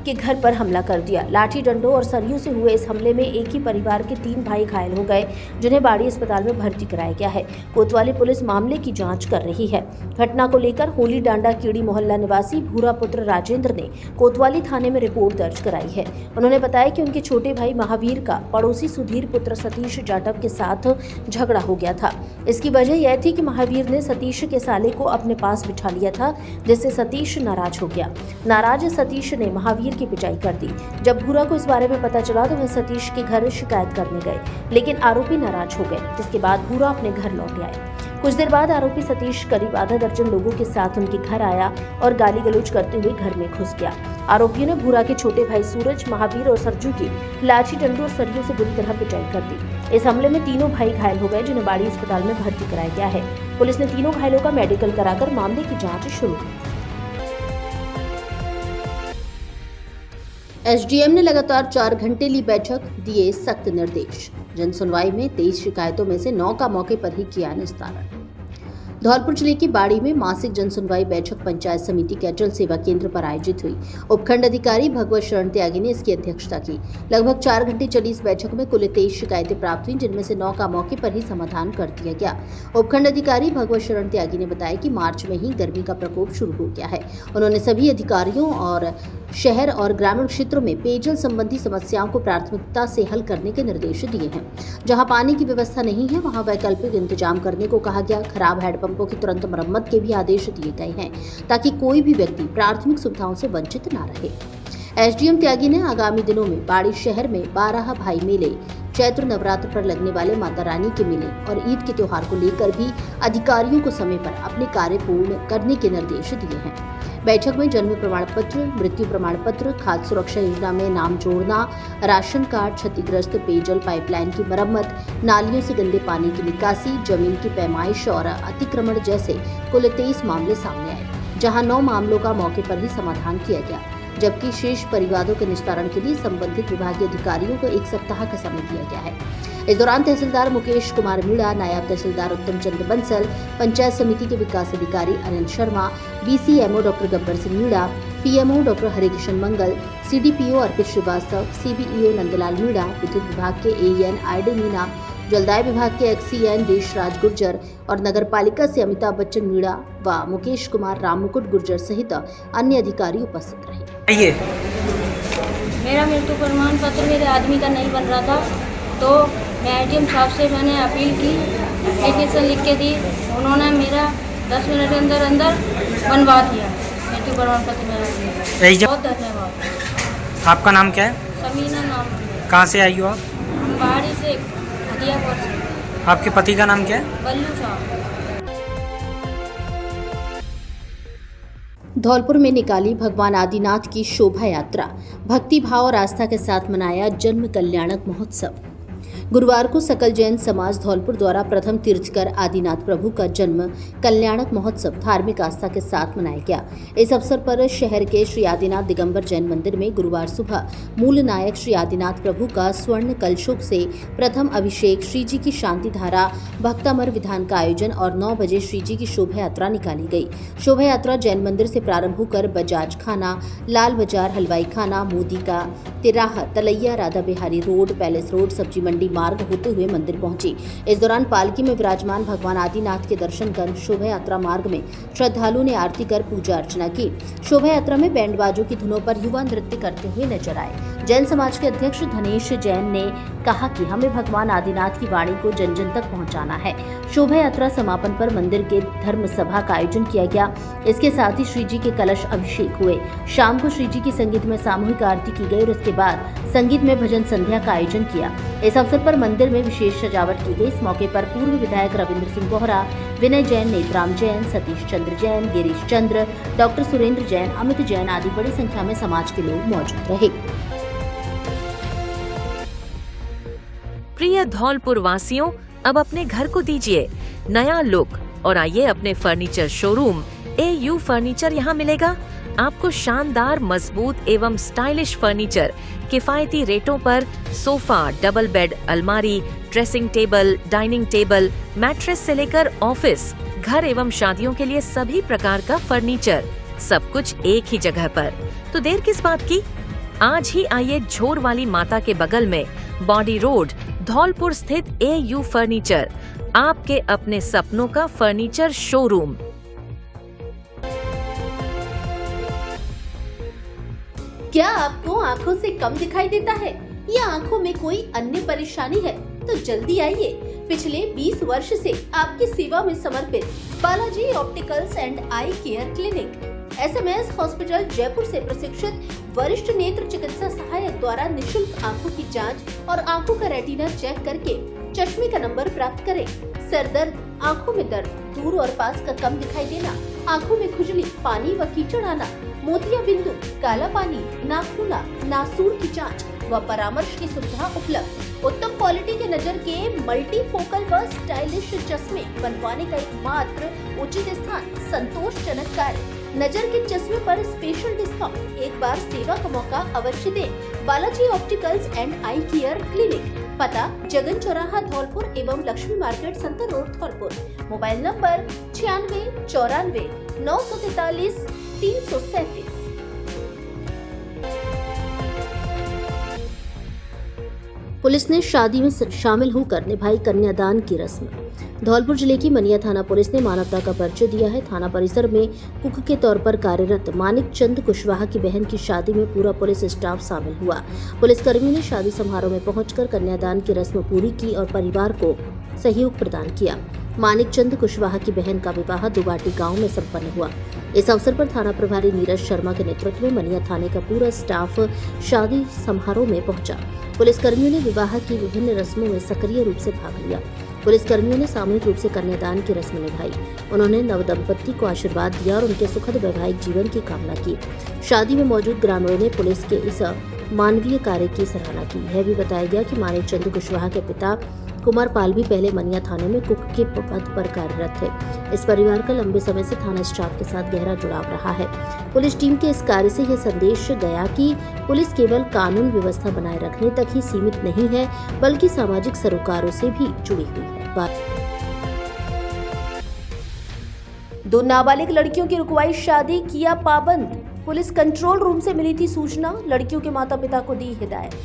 के घर पर हमला कर दिया। लाठी डंडों और सरियों से हुए इस हमले में एक ही परिवार के 3 भाई घायल हो गए, जिन्हें बाड़ी अस्पताल में भर्ती कराया गया है। कोतवाली पुलिस मामले की जांच कर रही है। घटना को लेकर होली डांडा कीड़ी मोहल्ला निवासी भूरा पुत्र राजेंद्र ने कोतवाली थाने में रिपोर्ट दर्ज कराई है। उन्होंने बताया कि उनके छोटे भाई महावीर का पड़ोसी सुधीर पुत्र सतीश जाटव के साथ झगड़ा हो गया था। इसकी वजह यह थी कि महावीर ने सतीश के साले को अपने पास बिठा लिया था, जिससे सतीश नाराज हो गया। नाराज सतीश ने महावीर की पिटाई कर दी। जब भूरा को इस बारे में पता चला तो वह सतीश के घर शिकायत करने गए, लेकिन आरोपी नाराज हो गए, जिसके बाद भूरा अपने घर लौट आए। कुछ देर बाद आरोपी सतीश करीब आधा दर्जन लोगों के साथ उनके घर आया और गाली गलौज करते हुए घर में घुस गया। आरोपियों ने भूरा के छोटे भाई सूरज, महावीर और सरजू की लाठी डंडों और सरियों से बुरी तरह पिटाई कर दी। इस हमले में तीनों भाई घायल हो गए, जिन्हें बाड़ी अस्पताल में भर्ती कराया गया है। पुलिस ने तीनों घायलों का मेडिकल कराकर मामले की जाँच शुरू की। एसडीएम ने लगातार 4 घंटे ली बैठक, दिए सख्त निर्देश। जन सुनवाई में 23 शिकायतों में से 9 का मौके पर ही किया निस्तारण। धौलपुर जिले की बाड़ी में मासिक जन सुनवाई बैठक पंचायत समिति कैटल सेवा केंद्र पर आयोजित हुई। उपखंड अधिकारी भगवत शरण त्यागी ने इसकी अध्यक्षता की। लगभग 4 घंटे चली इस बैठक में कुल 23 शिकायतें प्राप्त हुई, जिनमें से 9 का मौके पर ही समाधान कर दिया गया। उपखंड अधिकारी भगवत शरण त्यागी ने बताया कि मार्च में ही गर्मी का प्रकोप शुरू हो गया है। उन्होंने सभी अधिकारियों और शहर और ग्रामीण क्षेत्रों में पेयजल संबंधी समस्याओं को प्राथमिकता से हल करने के निर्देश दिए हैं। जहां पानी की व्यवस्था नहीं है, वहां वैकल्पिक इंतजाम करने को कहा गया। खराब हैंडपंपों की तुरंत मरम्मत के भी आदेश दिए गए हैं, ताकि कोई भी व्यक्ति प्राथमिक सुविधाओं से वंचित न रहे। एसडीएम त्यागी ने आगामी दिनों में बाड़ी शहर में 12 भाई मेले, चैत्र नवरात्र पर लगने वाले माता रानी के मेले और ईद के त्योहार को लेकर भी अधिकारियों को समय पर अपने कार्य पूर्ण करने के निर्देश दिए हैं। बैठक में जन्म प्रमाण पत्र, मृत्यु प्रमाण पत्र, खाद्य सुरक्षा योजना में नाम जोड़ना, राशन कार्ड, क्षतिग्रस्त पेयजल पाइपलाइन की मरम्मत, नालियों से गंदे पानी की निकासी, जमीन की पैमाइश और अतिक्रमण जैसे कुल 23 मामले सामने आए, जहां 9 मामलों का मौके पर ही समाधान किया गया, जबकि शेष परिवादों के निस्तारण के लिए संबंधित विभागीय अधिकारियों को 1 सप्ताह का समय दिया गया है। इस दौरान तहसीलदार मुकेश कुमार मीणा, नायब तहसीलदार उत्तम चंद्र बंसल, पंचायत समिति के विकास अधिकारी Anil Sharma, BCMO doctor Gabbar Singh Meena, PMO doctor Harikishan Mangal, CDPO Arpit Srivastava, CBEO Nandlal Meena, विद्युत विभाग के एईएन आईडी मीणा, जलदाय विभाग के एक्सीएन देशराज गुर्जर और नगर पालिका से अमिताभ बच्चन मीणा व मुकेश कुमार राम मुकुट गुर्जर सहित अन्य अधिकारी उपस्थित रहे। मेरा मृत्यु प्रमाण पत्र मेरे आदमी का नहीं बन रहा था, तो मैं एडीएम साहब से मैंने अपील की, एप्लीकेशन लिख के दी। उन्होंने मेरा 10 मिनट के अंदर अंदर बनवा दिया मृत्यु प्रमाण पत्र मेरा। बहुत धन्यवाद। आपका नाम क्या है? समीना नाम है। कहाँ से आई हो आप? हम बाड़ी से हदियापुर से। आपके पति का नाम क्या है? बल्लू साहब। धौलपुर में निकाली भगवान आदिनाथ की शोभा यात्रा, भक्ति भाव और आस्था के साथ मनाया जन्म कल्याणक महोत्सव। गुरुवार को सकल जैन समाज धौलपुर द्वारा प्रथम तीर्थकर आदिनाथ प्रभु का जन्म कल्याणक महोत्सव धार्मिक आस्था के साथ मनाया गया। इस अवसर पर शहर के श्री आदिनाथ दिगंबर जैन मंदिर में गुरुवार सुबह मूल नायक श्री आदिनाथ प्रभु का स्वर्ण कलशों से प्रथम अभिषेक, श्री जी की शांति धारा, भक्तामर विधान का आयोजन और 9 बजे श्री जी की शोभा यात्रा निकाली गई। शोभा यात्रा जैन मंदिर से प्रारंभ होकर बजाज खाना, लाल बाजार, हलवाई खाना, मोदी का तिराहा, Talaiya, Radha Bihari road, palace road, सब्जी मंडी मार्ग होते हुए मंदिर पहुंची। इस दौरान पालकी में विराजमान भगवान आदिनाथ के दर्शन कर शोभा यात्रा मार्ग में श्रद्धालुओं ने आरती कर पूजा अर्चना की। शोभा यात्रा में बैंड बाजों की धुनों पर युवा नृत्य करते हुए नजर आए। जैन समाज के अध्यक्ष धनेश जैन ने कहा कि हमें भगवान आदिनाथ की वाणी को जन जन तक पहुंचाना है। शोभा यात्रा समापन पर मंदिर के धर्म सभा का आयोजन किया गया। इसके साथ ही श्री जी के कलश अभिषेक हुए। शाम को श्री जी की संगीत में सामूहिक आरती की गई और उसके बाद संगीत में भजन संध्या का आयोजन किया। इस अवसर पर मंदिर में विशेष सजावट की गई। इस मौके पर पूर्व विधायक रविंद्र सिंह बोहरा, विनय जैन, नेत्राम जैन, सतीश चंद्र जैन, गिरीश चंद्र, डॉक्टर सुरेंद्र जैन, अमित जैन आदि बड़ी संख्या में समाज के लोग मौजूद रहे। प्रिय धौलपुर वासियों, अब अपने घर को दीजिए नया लुक और आइए अपने फर्नीचर शोरूम AU फर्नीचर यहाँ मिलेगा। आपको शानदार, मजबूत एवं स्टाइलिश फर्नीचर किफायती रेटों पर सोफा, डबल बेड, अलमारी, dressing table, dining table, mattress से लेकर ऑफिस, घर एवं शादियों के लिए सभी प्रकार का फर्नीचर, सब कुछ एक ही जगह पर। तो देर किस बात की, आज ही आइए झोर वाली माता के बगल में बॉडी रोड, धौलपुर स्थित AU फर्नीचर, आपके अपने सपनों का फर्नीचर शोरूम। क्या आपको आंखों से कम दिखाई देता है या आंखों में कोई अन्य परेशानी है? तो जल्दी आइए। पिछले 20 वर्ष से आपकी सेवा में समर्पित Balaji opticals and eye care clinic SMS hospital Jaipur से प्रशिक्षित वरिष्ठ नेत्र चिकित्सा सहायक द्वारा निशुल्क आंखों की जांच और आंखों का रेटिना चेक करके चश्मे का नंबर प्राप्त करें। सर दर्द, आंखों में दर्द, दूर और पास का कम दिखाई देना, आंखों में खुजली, पानी व कीचड़ आना, मोतिया बिंदु, काला पानी, नाखूना, नासूर की जांच व परामर्श की सुविधा उपलब्ध। उत्तम क्वालिटी के नजर के मल्टी फोकल व स्टाइलिश चश्मे बनवाने का एकमात्र उचित स्थान संतोषजनक कार्य। नजर के चश्मे पर स्पेशल डिस्काउंट। एक बार सेवा का मौका अवश्य दें। Balaji opticals and eye care clinic, पता जगन चौराहा धौलपुर एवं Laxmi market Santar road Dholpur. Mobile number 96 94 943 337। Police ने शादी में शामिल होकर निभाई कन्यादान की रस्म। धौलपुर जिले की मनिया थाना पुलिस ने मानवता का परिचय दिया है। थाना परिसर में कुक के तौर पर कार्यरत मानिक चंद कुशवाहा की बहन की शादी में पूरा पुलिस स्टाफ शामिल हुआ। पुलिस कर्मियों ने शादी समारोह में पहुंचकर कन्यादान की रस्म पूरी की और परिवार को सहयोग प्रदान किया। मानिक चंद कुशवाहा की बहन का विवाह दुबाटी गांव में संपन्न हुआ। इस अवसर पर थाना प्रभारी नीरज शर्मा के नेतृत्व में मनिया थाने का पूरा स्टाफ शादी समारोह में पहुंचा। पुलिस कर्मियों ने विवाह की विभिन्न रस्मों में सक्रिय रूप से भाग लिया। पुलिस कर्मियों ने सामूहिक रूप से कन्यादान की रस्म निभाई। उन्होंने नवदंपति को आशीर्वाद दिया और उनके सुखद वैवाहिक जीवन की कामना की। शादी में मौजूद ग्रामीणों ने पुलिस के इस मानवीय कार्य की सराहना की। यह भी बताया गया कि मानिक चंद कुशवाहा के पिता कुमार पाल भी पहले मनिया थाने में कुक के पद पर कार्यरत थे। इस परिवार का लंबे समय से थाना स्टाफ के साथ गहरा जुड़ाव रहा है। पुलिस टीम के इस कार्य से यह संदेश गया कि पुलिस केवल कानून व्यवस्था बनाए रखने तक ही सीमित नहीं है, बल्कि सामाजिक सरोकारों से भी जुड़ी हुई है। 2 नाबालिग लड़कियों की रुकवाई शादी किया पाबंद। पुलिस कंट्रोल रूम से मिली थी सूचना, लड़कियों के माता पिता को दी हिदायत।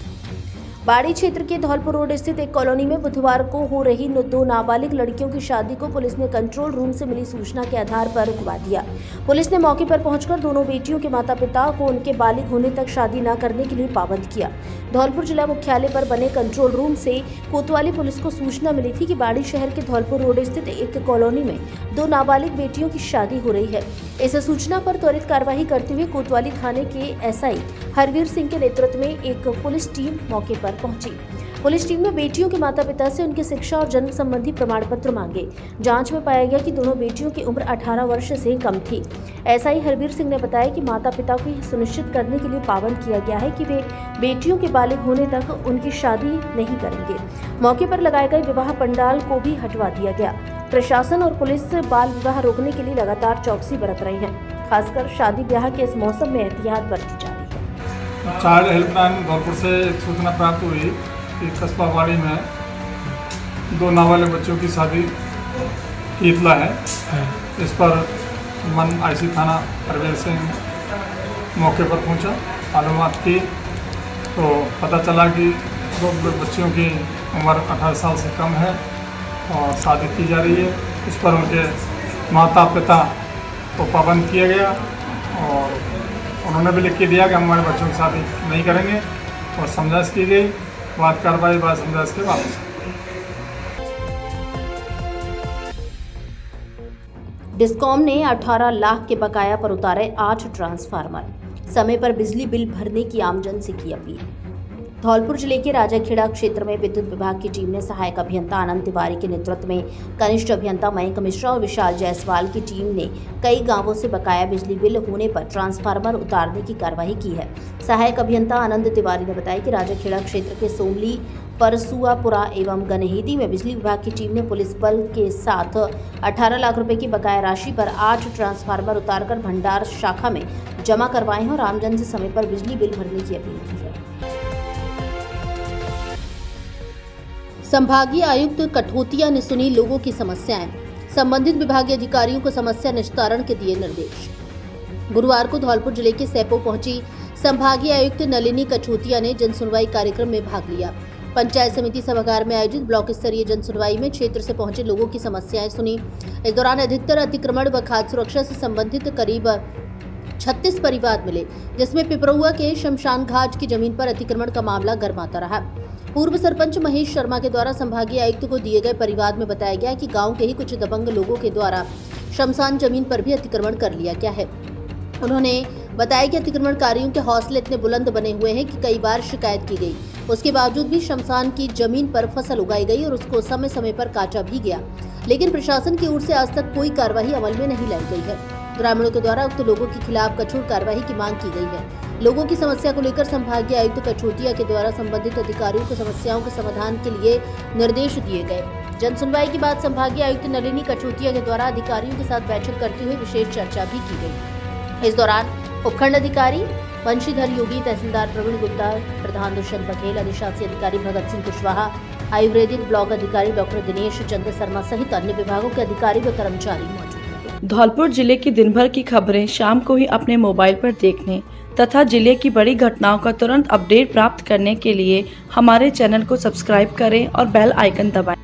बाड़ी क्षेत्र के धौलपुर रोड स्थित एक कॉलोनी में बुधवार को हो रही 2 नाबालिग लड़कियों की शादी को पुलिस ने कंट्रोल रूम से मिली सूचना के आधार पर रुकवा दिया। पुलिस ने मौके पर पहुंचकर दोनों बेटियों के माता पिता को उनके बालिग होने तक शादी न करने के लिए पाबंद किया। धौलपुर जिला मुख्यालय पर बने कंट्रोल रूम से कोतवाली पुलिस को सूचना मिली थी कि बाड़ी शहर के धौलपुर रोड स्थित एक कॉलोनी में 2 नाबालिग बेटियों की शादी हो रही है। इस सूचना पर त्वरित कार्रवाई करते हुए कोतवाली थाने के SI हरवीर सिंह के नेतृत्व में एक पुलिस टीम मौके पर पहुंची। पुलिस टीम ने बेटियों के माता पिता से उनकी शिक्षा और जन्म संबंधी प्रमाण पत्र मांगे। जांच में पाया गया कि दोनों बेटियों की उम्र 18 वर्ष से कम थी। एसआई हरबीर सिंह ने बताया कि माता पिता को यह सुनिश्चित करने के लिए पाबंद किया गया है कि वे बेटियों के बालिग होने तक उनकी शादी नहीं करेंगे। मौके पर लगाए गए विवाह पंडाल को भी हटवा दिया गया। प्रशासन और पुलिस बाल विवाह रोकने के लिए लगातार चौकसी बरत रही है। खासकर शादी ब्याह के इस मौसम में एहतियात बरती जा रही है। चाइल्ड हेल्पलाइन धौलपुर से एक सूचना प्राप्त हुई कि कस्बावाड़ी में 2 नाबालिग बच्चों की शादी की इत्तला है। इस पर मन आईसी थाना हरबीर सिंह मौके पर पहुंचा, मालूमात की तो पता चला कि 2 बच्चियों की उम्र 18 साल से कम है और शादी की जा रही है। इस पर उनके माता पिता को पाबंद किया गया और उन्होंने भी लिख के दिया कि हम हमारे बच्चों की शादी नहीं करेंगे और समझाइश की गई। बाद कार्रवाई बाद समझाइश के वापस। डिस्कॉम ने 18 लाख के बकाया पर उतारे 8 ट्रांसफार्मर। समय पर बिजली बिल भरने की आमजन से की अपील। धौलपुर जिले के राजाखेड़ा क्षेत्र में विद्युत विभाग की टीम ने सहायक अभियंता आनंद तिवारी के नेतृत्व में कनिष्ठ अभियंता मयंक मिश्रा और विशाल जायसवाल की टीम ने कई गांवों से बकाया बिजली बिल होने पर ट्रांसफार्मर उतारने की कार्रवाई की है। सहायक अभियंता आनंद तिवारी ने बताया कि राजाखेड़ा क्षेत्र के सोमली, परसुआपुरा एवं गनहेदी में बिजली विभाग की टीम ने पुलिस बल के साथ 18 लाख रुपए की बकाया राशि पर 8 ट्रांसफार्मर उतारकर भंडार शाखा में जमा करवाए हैं और आमजन से समय पर बिजली बिल भरने की अपील की है। संभागीय आयुक्त कठोतिया ने सुनी लोगों की समस्याएं, संबंधित विभागीय अधिकारियों को समस्या निस्तारण के दिए निर्देश। गुरुवार को धौलपुर जिले के सैपो पहुंची संभागीय आयुक्त नलिनी कठोतिया ने जनसुनवाई कार्यक्रम में भाग लिया। पंचायत समिति सभागार में आयोजित ब्लॉक स्तरीय जनसुनवाई में क्षेत्र से पहुंचे लोगों की समस्याएं सुनी। इस दौरान अधिकतर अतिक्रमण व खाद्य सुरक्षा से संबंधित करीब 36 परिवार मिले, जिसमें पिपरुआ के शमशान घाट की जमीन पर अतिक्रमण का मामला गर्माता रहा। पूर्व सरपंच महेश शर्मा के द्वारा संभागीय आयुक्त को दिए गए परिवाद में बताया गया कि गांव के ही कुछ दबंग लोगों के द्वारा शमशान जमीन पर भी अतिक्रमण कर लिया गया है। उन्होंने बताया कि अतिक्रमणकारियों के हौसले इतने बुलंद बने हुए हैं कि कई बार शिकायत की गई, उसके बावजूद भी शमशान की जमीन पर फसल उगाई गई और उसको समय समय पर काटा भी गया, लेकिन प्रशासन की ओर से आज तक कोई कार्रवाई अमल में नहीं लाई गई है। ग्रामीणों के द्वारा उक्त लोगों के खिलाफ कठोर कार्रवाई की मांग की गई है। लोगों की समस्या को लेकर संभागीय आयुक्त कठोतिया के द्वारा संबंधित अधिकारियों को समस्याओं के समाधान के लिए निर्देश दिए गए। जनसुनवाई के बाद संभागीय आयुक्त नलिनी कठोतिया के द्वारा अधिकारियों के साथ बैठक करते हुए विशेष चर्चा भी की गई। इस दौरान उपखंड अधिकारी वंशीधर योगी, तहसीलदार प्रवीण गुप्ता, प्रधान दुष्यंत बघेल, अधिशासी अधिकारी भगत सिंह कुशवाहा, आयुर्वेदिक ब्लॉक अधिकारी डॉक्टर दिनेश चंद्र शर्मा सहित अन्य विभागों के अधिकारी व कर्मचारी मौजूद थे। धौलपुर जिले की दिन भर की खबरें शाम को ही अपने मोबाइल पर देखने तथा जिले की बड़ी घटनाओं का तुरंत अपडेट प्राप्त करने के लिए हमारे चैनल को सब्सक्राइब करें और बेल आइकन दबाएं।